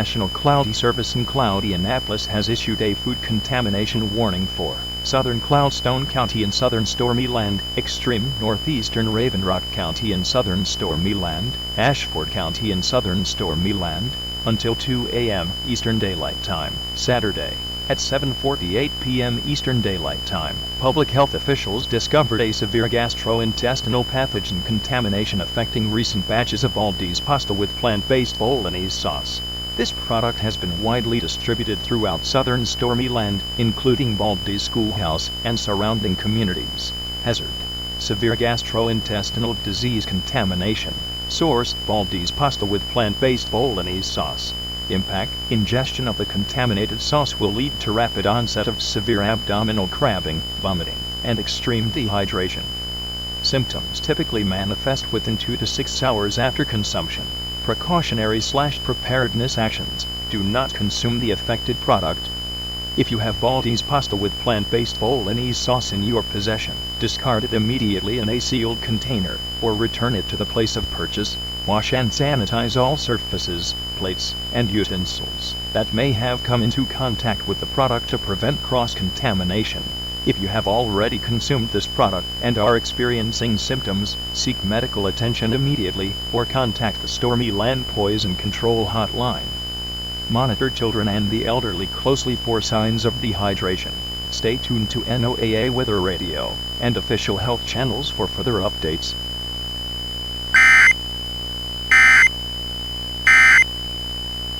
National Cloudy Service in Cloudy Annapolis has issued a food contamination warning for southern Cloudstone County and southern Stormy Land, extreme northeastern Raven Rock County and southern Stormy Land, Ashford County and southern Stormy Land, until 2 a.m. Eastern Daylight Time, Saturday. At 7:48 p.m. Eastern Daylight Time, public health officials discovered a severe gastrointestinal pathogen contamination affecting recent batches of Baldi's pasta with plant-based bolognese sauce. This product has been widely distributed throughout southern Stormy Land, including Baldi's schoolhouse and surrounding communities. Hazard: severe gastrointestinal disease contamination. Source: Baldi's pasta with plant-based bolognese sauce. Impact: ingestion of the contaminated sauce will lead to rapid onset of severe abdominal cramping, vomiting, and extreme dehydration. Symptoms typically manifest within 2 to 6 hours after consumption. Precautionary/preparedness actions: do not consume the affected product. If you have Baldi's pasta with plant-based bolognese sauce in your possession, discard it immediately in a sealed container, or return it to the place of purchase. Wash and sanitize all surfaces, plates, and utensils that may have come into contact with the product to prevent cross-contamination. If you have already consumed this product and are experiencing symptoms, seek medical attention immediately, or contact the Stormy Land Poison Control Hotline. Monitor children and the elderly closely for signs of dehydration. Stay tuned to NOAA Weather Radio and official health channels for further updates.